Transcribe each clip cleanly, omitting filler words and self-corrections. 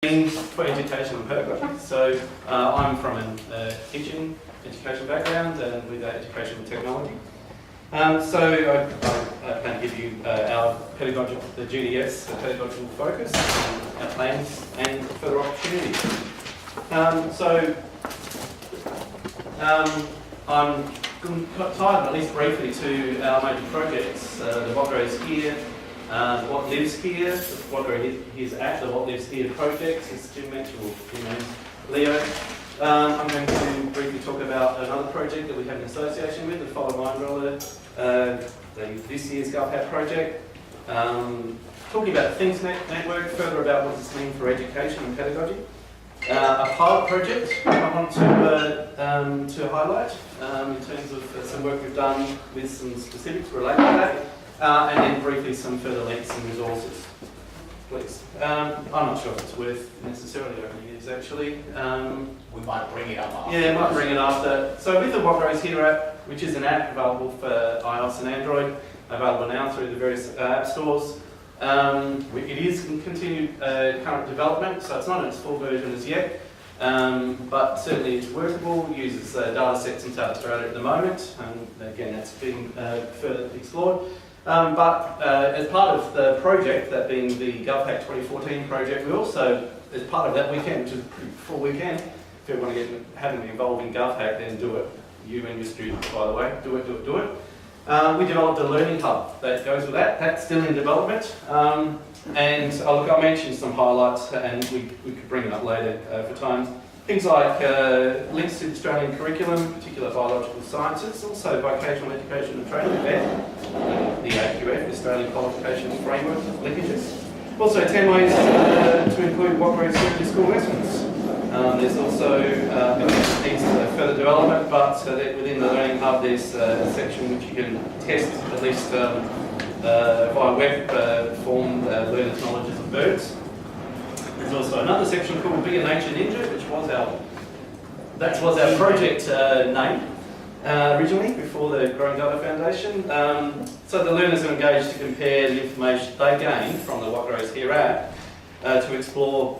For education and pedagogy. So I'm from a teaching education background and with education and technology. So I plan to give you our pedagogical, the GDS, the pedagogical focus, our plans and further opportunities. I'm going to tie at least briefly to our major projects, the What Grows Here, the What Lives Here, the What Grows Here's at, the What Lives Here projects, as Jim mentioned, or Leo. I'm going to briefly talk about another project that we have an association with, the Follow My Umbrella, this year's GovHat project. Talking about the Things Network, further about what this means for education and pedagogy. A pilot project I want to highlight in terms of some work we've done with some specifics related to that. And then briefly some further links and resources, please. I'm not sure if it's worth necessarily opening these actually. We might bring it up after. Yeah, might bring it after. So with the What Grows Here app, which is an app available for iOS and Android, available now through the various app stores. It is in continued current development, so it's not in its full version as yet. But certainly it's workable, uses data sets in South Australia at the moment, and again that's being further explored. But as part of the project, that being the GovHat 2014 project, we also, as part of that weekend, which is a pretty full weekend, if you want to get having me involved in GovHat, then do it. You and your students, by the way, do it. We developed a learning hub that goes with that. That's still in development. And look, I mentioned some highlights, and we could bring it up later for time. Things like links to the Australian curriculum, particular biological sciences, also vocational education and training, the AQF, Australian Qualifications Framework, linkages. Also 10 ways to include What Grows Here in school lessons. There's also needs further development, but within the Learning Hub there's a section which you can test at least via web form learners' knowledges of birds. There's also another section called Be a Nature Ninja, which was our project name originally before the Growing Data Foundation. So the learners are engaged to compare the information they gain from the What Grows Here app to explore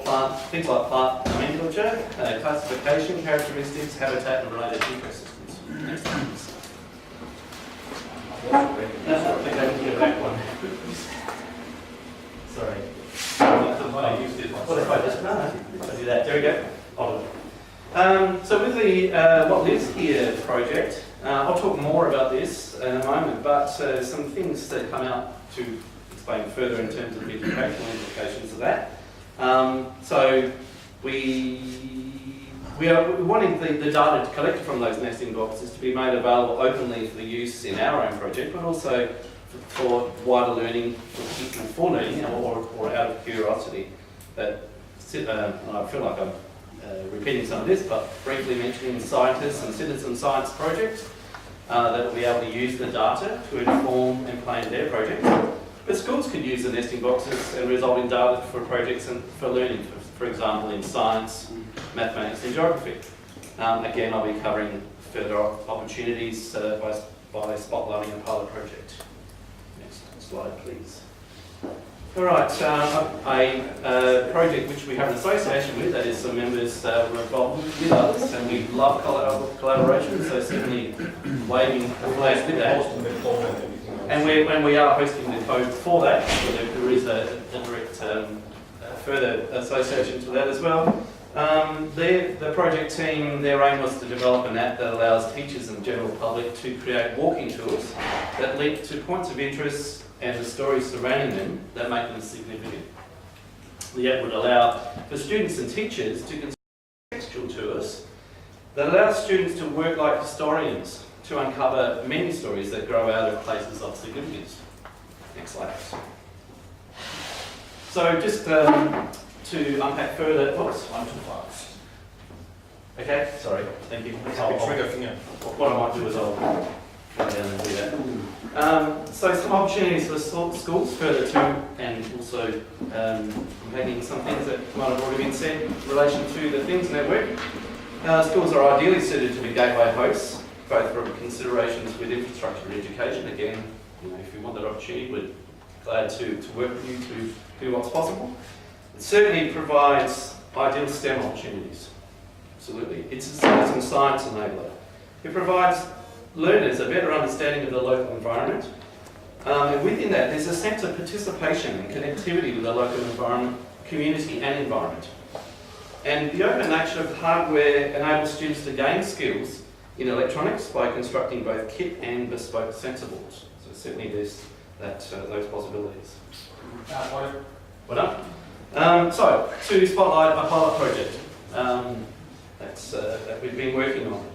things like plant nomenclature, classification, characteristics, habitat and related ecosystems. Next time. That's what I think I can get back one. Sorry. What if I just I do that? There we go. So with the What Lives Here project, I'll talk more about this in a moment, but some things that come out to explain further in terms of the educational implications of that. So we are wanting the data collected from those nesting boxes to be made available openly for use in our own project, but also for wider learning, for learning, or out of curiosity. I feel like I'm repeating some of this, but briefly mentioning scientists and citizen science projects that will be able to use the data to inform and plan their projects. But schools could use the nesting boxes and result in data for projects and for learning, for example, in science, mathematics and geography. Again, I'll be covering further opportunities by spotlighting a pilot project. Next slide, please. All right, a project which we have an association with, that is some members were involved with others, and we love collaboration, so certainly waving the flag with that. And when we are hosting the code for that, so there is a direct further association to that as well. The project team, their aim was to develop an app that allows teachers and general public to create walking tours that link to points of interest and the stories surrounding them that make them significant. The app would allow for students and teachers to conduct textual tours that allow students to work like historians to uncover many stories that grow out of places of significance. Next slide. So just to unpack further, oops, I'm too fast. Okay, sorry, thank you. Trigger finger. What I might do is I'll go down and do that. So some opportunities for schools further to, and also unpacking some things that might have already been said in relation to the Things Network. Schools are ideally suited to be gateway hosts, both from considerations with infrastructure and education. Again, if you want that opportunity, we're glad to work with you to do what's possible. It certainly provides ideal STEM opportunities. Absolutely. It's a science and science enabler. It provides learners a better understanding of the local environment. And within that, there's a sense of participation and connectivity with the local environment, community and environment. And the open nature of the hardware enables students to gain skills in electronics by constructing both kit and bespoke sensor boards. So certainly there's those possibilities. Well done. So, to spotlight a pilot project that we've been working on.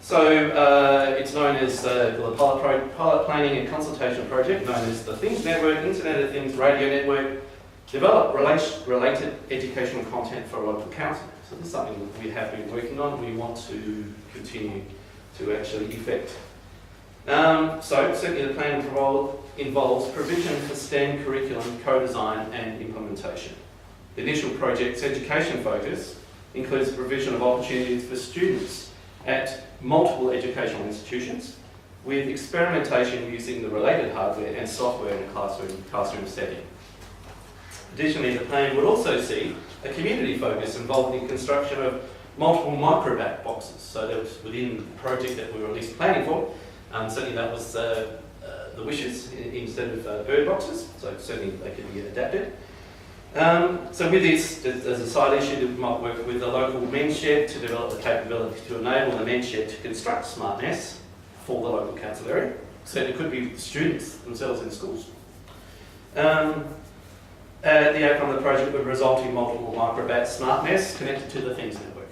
So, it's known as the pilot planning and consultation project, known as the Things Network, Internet of Things Radio Network, develop related educational content for local council. So this is something that we have been working on, we want to continue to actually effect. So certainly the plan involves provision for STEM curriculum, co-design and implementation. The initial project's education focus includes the provision of opportunities for students at multiple educational institutions with experimentation using the related hardware and software in a classroom setting. Additionally, the plan would also see a community focus involved in construction of multiple microbat boxes. So that was within the project that we were at least planning for. Certainly that was the wishes instead of bird boxes, so certainly they could be adapted. So with this, as a side issue, we might work with the local men's shed to develop the capability to enable the men's shed to construct smart nests for the local council area. So it could be students themselves in schools. The outcome of the project would result in multiple microbat smart nests connected to the Things Network.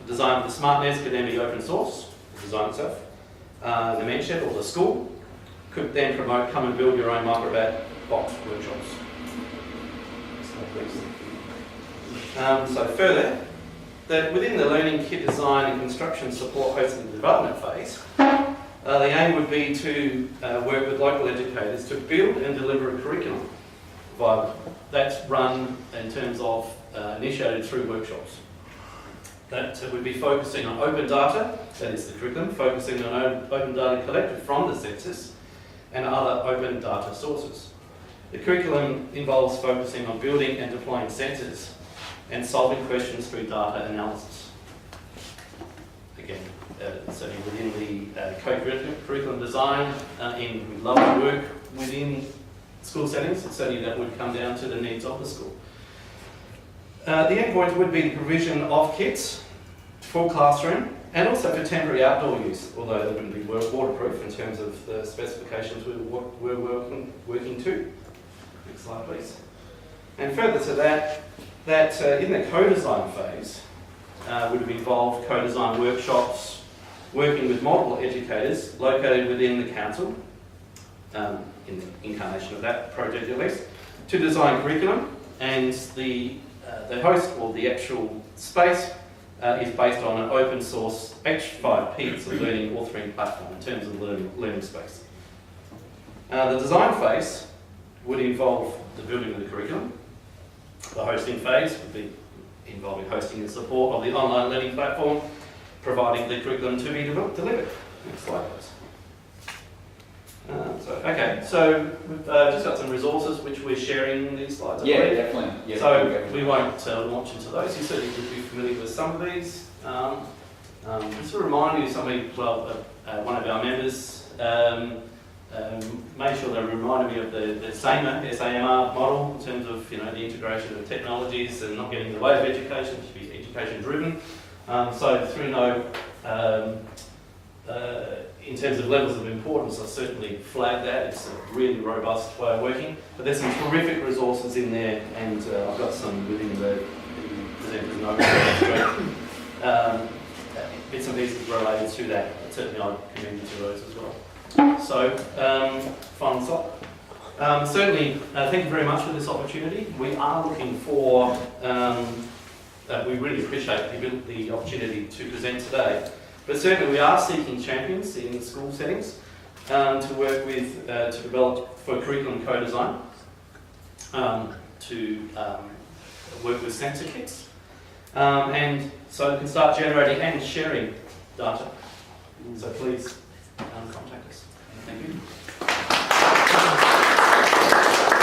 The design of the smart nest could then be open source, the design itself. The men's shed or the school could then promote come and build your own microbat box workshops. So further, that within the learning kit design and construction support hosting and development phase, the aim would be to work with local educators to build and deliver a curriculum that's run in terms of initiated through workshops. That would be focusing on open data, that is the curriculum, focusing on open data collected from the census and other open data sources. The curriculum involves focusing on building and deploying sensors and solving questions through data analysis. Again, certainly within the co-curriculum design, we love to work within school settings, and certainly that would come down to the needs of the school. The endpoint would be the provision of kits for classroom and also for temporary outdoor use, although they wouldn't be waterproof in terms of the specifications we're working to. Next slide, please. And further to that in the co-design phase would have involved co-design workshops, working with multiple educators located within the council, in the incarnation of that project at least, to design curriculum, and the host or the actual space is based on an open source H5P, it's a learning authoring platform in terms of learning space. The design phase would involve the building of the curriculum. The hosting phase would be involving hosting and support of the online learning platform, providing the curriculum to be delivered. Next slide, please. So we've just got some resources which we're sharing these slides. Yeah, definitely. Yeah, so definitely. we won't launch into those. You certainly would be familiar with some of these. Just to remind you, one of our members made sure they reminded me of the SAMR model in terms of the integration of technologies and not getting in the way of education, it should be education driven. So through in terms of levels of importance, I certainly flag that. It's a really robust way of working. But there's some terrific resources in there, and I've got some within the presenter's notes. Bits and pieces related to that. Certainly I'd commend you to those as well. So, final slide. Certainly, thank you very much for this opportunity. We are looking for, we really appreciate the opportunity to present today. But certainly we are seeking champions in school settings to work with, to develop for curriculum co-design, to work with sensor kits, and so we can start generating and sharing data. So please contact us. Thank you.